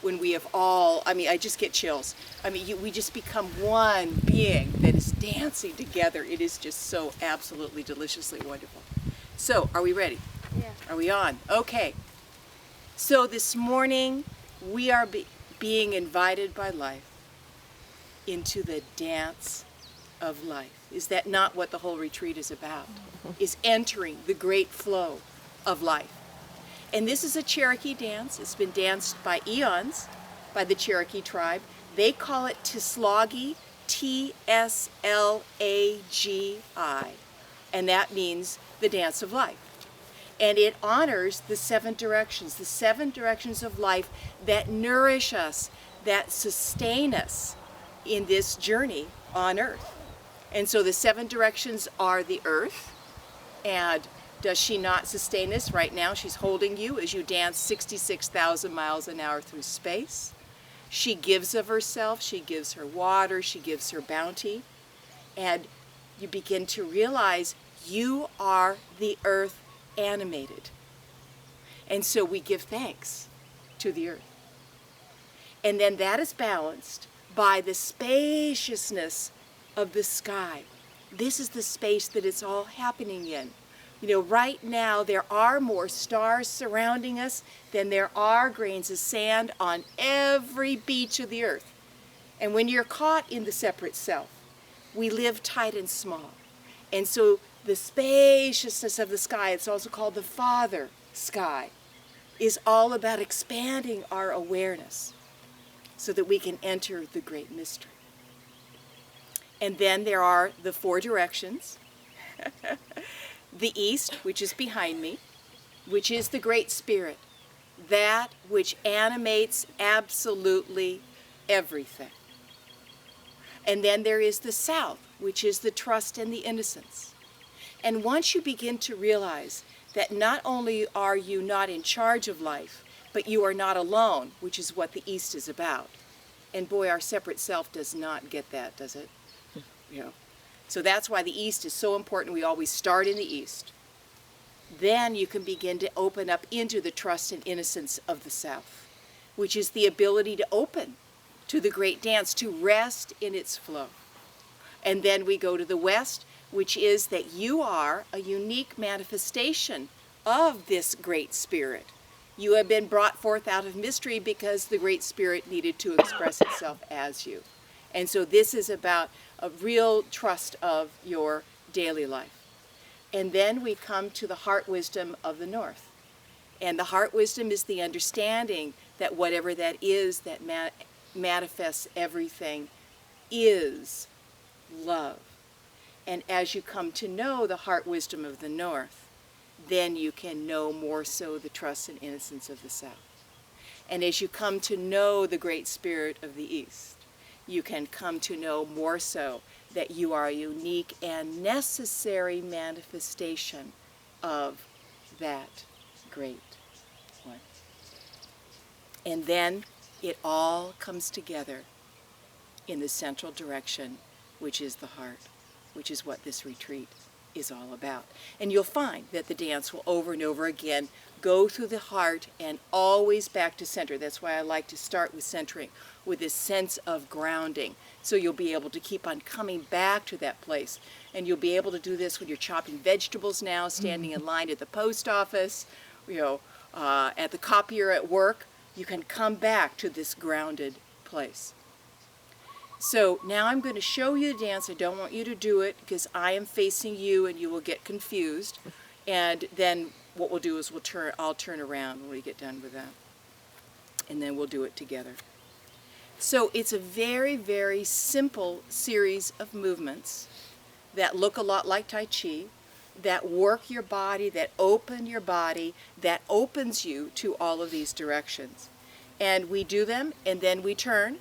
when we have all, I mean, I just get chills. I mean, we just become one being that is dancing together. It is just so absolutely deliciously wonderful. So, are we ready? Yeah. Are we on? Okay. So this morning, we are being invited by life into the dance of life. Is that not what the whole retreat is about? Is entering the great flow of life. And this is a Cherokee dance. It's been danced by eons by the Cherokee tribe. They call it Tslagi, T-S-L-A-G-I. And that means the dance of life. And it honors the 7 directions of life that nourish us, that sustain us in this journey on earth. And so the 7 directions are the earth. And does she not sustain us? Right now she's holding you as you dance 66,000 miles an hour through space. She gives of herself, she gives her water, she gives her bounty. And you begin to realize you are the earth animated. And so we give thanks to the earth. And then that is balanced by the spaciousness of the sky. This is the space that it's all happening in. You know, right now there are more stars surrounding us than there are grains of sand on every beach of the earth. And when you're caught in the separate self, we live tight and small. And so the spaciousness of the sky, it's also called the Father sky, is all about expanding our awareness so that we can enter the great mystery. And then there are the 4 directions. The east, which is behind me, which is the Great Spirit, that which animates absolutely everything. And then there is the south, which is the trust and the innocence. And once you begin to realize that not only are you not in charge of life, but you are not alone, which is what the east is about. And boy, our separate self does not get that, does it? You know. So that's why the east is so important. We always start in the east. Then you can begin to open up into the trust and innocence of the south, which is the ability to open to the great dance, to rest in its flow. And then we go to the west, which is that you are a unique manifestation of this Great Spirit. You have been brought forth out of mystery because the Great Spirit needed to express itself as you. And so this is about a real trust of your daily life. And then we come to the heart wisdom of the north. And the heart wisdom is the understanding that whatever that is that manifests everything is love. And as you come to know the heart wisdom of the north, then you can know more so the trust and innocence of the south. And as you come to know the Great Spirit of the east, you can come to know more so that you are a unique and necessary manifestation of that great one. And then it all comes together in the central direction, which is the heart, which is what this retreat is all about. And you'll find that the dance will over and over again go through the heart and always back to center. That's why I like to start with centering, with this sense of grounding. So you'll be able to keep on coming back to that place. And you'll be able to do this when you're chopping vegetables now, standing in line at the post office, you know, at the copier at work. You can come back to this grounded place. So now I'm going to show you the dance. I don't want you to do it because I am facing you and you will get confused. And then what we'll do is I'll turn around when we get done with that. And then we'll do it together. So it's a very, very simple series of movements that look a lot like Tai Chi, that work your body, that open your body, that opens you to all of these directions. And we do them and then we turn.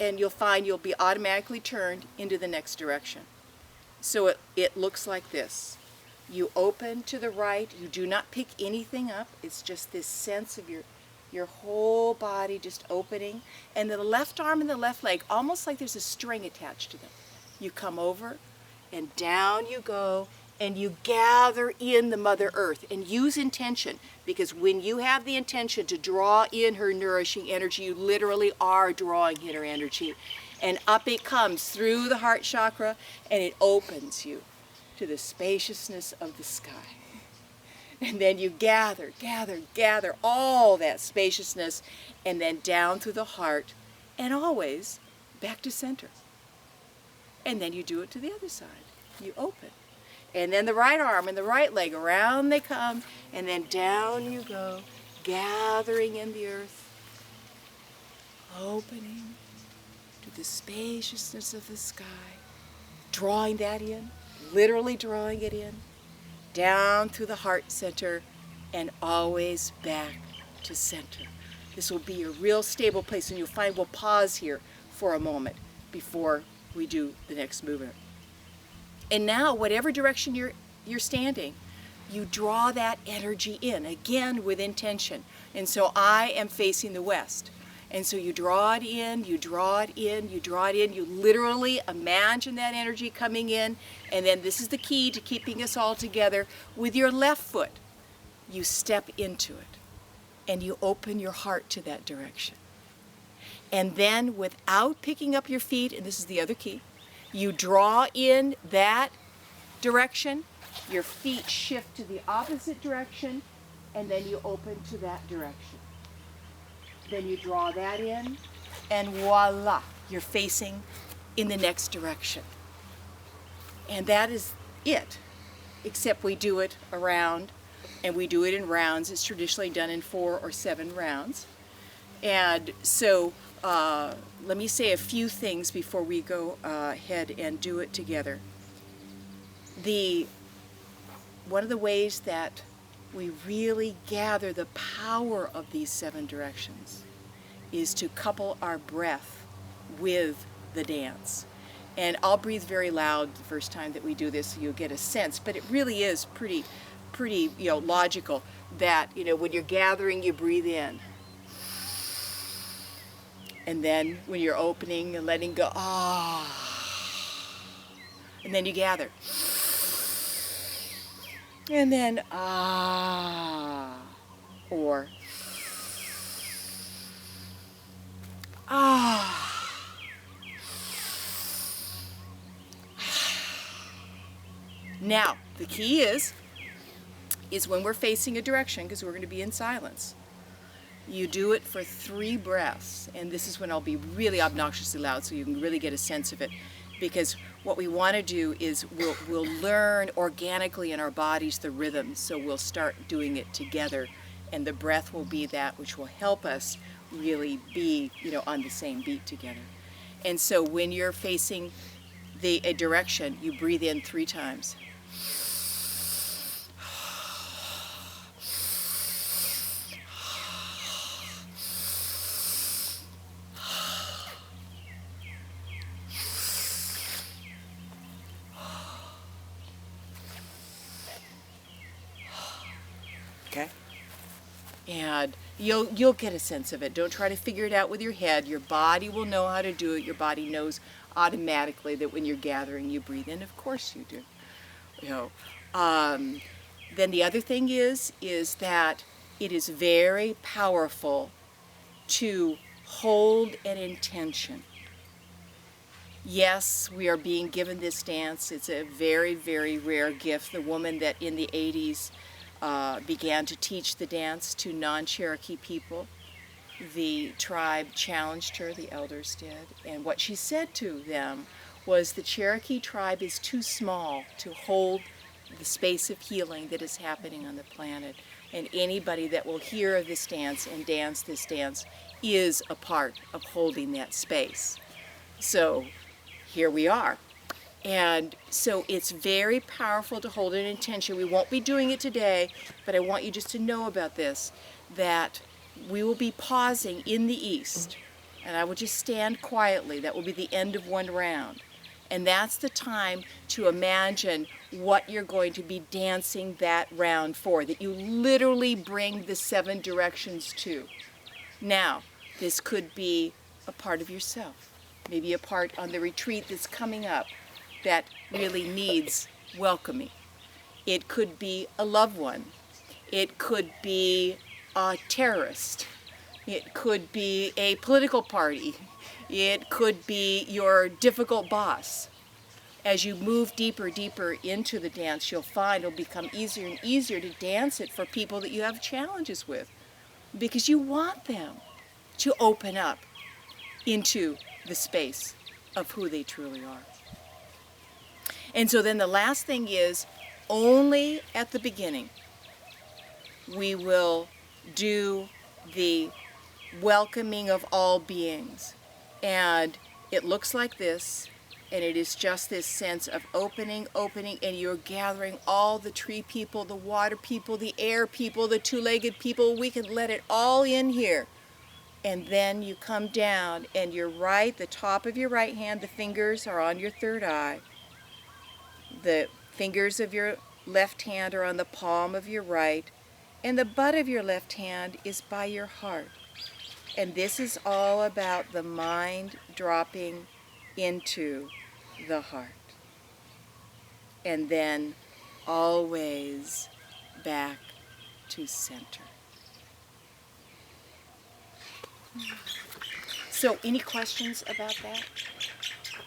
And you'll find you'll be automatically turned into the next direction. So it looks like this. You open to the right. You do not pick anything up. It's just this sense of your whole body just opening. And the left arm and the left leg, almost like there's a string attached to them. You come over and down you go and you gather in the Mother Earth and use intention, because when you have the intention to draw in her nourishing energy, you literally are drawing in her energy. And up it comes through the heart chakra, and it opens you to the spaciousness of the sky. And then you gather all that spaciousness, and then down through the heart, and always back to center. And then you do it to the other side. You open. And then the right arm and the right leg, around they come, and then down you go, gathering in the earth, opening to the spaciousness of the sky, drawing that in, literally drawing it in, down through the heart center, and always back to center. This will be a real stable place, and you'll find we'll pause here for a moment before we do the next movement. And now, whatever direction you're standing, you draw that energy in, again with intention. And so I am facing the west. And so you draw it in, you draw it in, you draw it in. You literally imagine that energy coming in. And then this is the key to keeping us all together. With your left foot, you step into it. And you open your heart to that direction. And then, without picking up your feet, and this is the other key, you draw in that direction, your feet shift to the opposite direction, and then you open to that direction. Then you draw that in, and voila, you're facing in the next direction. And that is it, except we do it around, and we do it in rounds. It's traditionally done in 4 or 7 rounds. And so let me say a few things before we go ahead and do it together. One of the ways that we really gather the power of these 7 directions is to couple our breath with the dance. And I'll breathe very loud the first time that we do this so you'll get a sense, but it really is pretty logical that, when you're gathering, you breathe in. And then when you're opening and letting go, and then you gather. And then, or, Now, the key is when we're facing a direction, because we're going to be in silence, you do it for 3 breaths, and this is when I'll be really obnoxiously loud so you can really get a sense of it, because what we want to do is we'll learn organically in our bodies the rhythm, so we'll start doing it together, and the breath will be that which will help us really be on the same beat together. And so when you're facing a direction, you breathe in 3 times. Okay? And you'll get a sense of it. Don't try to figure it out with your head. Your body will know how to do it. Your body knows automatically that when you're gathering, you breathe in. Of course you do. Then the other thing is that it is very powerful to hold an intention. Yes, we are being given this dance. It's a very, very rare gift. The woman that in the 80s began to teach the dance to non-Cherokee people, the tribe challenged her, the elders did, and what she said to them was the Cherokee tribe is too small to hold the space of healing that is happening on the planet, and anybody that will hear of this dance and dance this dance is a part of holding that space. So here we are. And so it's very powerful to hold an intention. We won't be doing it today, but I want you just to know about this, that we will be pausing in the east, and I will just stand quietly. That will be the end of 1 round. And that's the time to imagine what you're going to be dancing that round for, that you literally bring the 7 directions to. Now, this could be a part of yourself, maybe a part on the retreat that's coming up that really needs welcoming. It could be a loved one. It could be a terrorist. It could be a political party. It could be your difficult boss. As you move deeper, deeper into the dance, you'll find it'll become easier and easier to dance it for people that you have challenges with, because you want them to open up into the space of who they truly are. And so then the last thing is, only at the beginning we will do the welcoming of all beings. And it looks like this, and it is just this sense of opening, and you're gathering all the tree people, the water people, the air people, the two-legged people. We can let it all in here. And then you come down, and the top of your right hand, the fingers are on your third eye. The fingers of your left hand are on the palm of your right, and the butt of your left hand is by your heart. And this is all about the mind dropping into the heart. And then always back to center. So, any questions about that?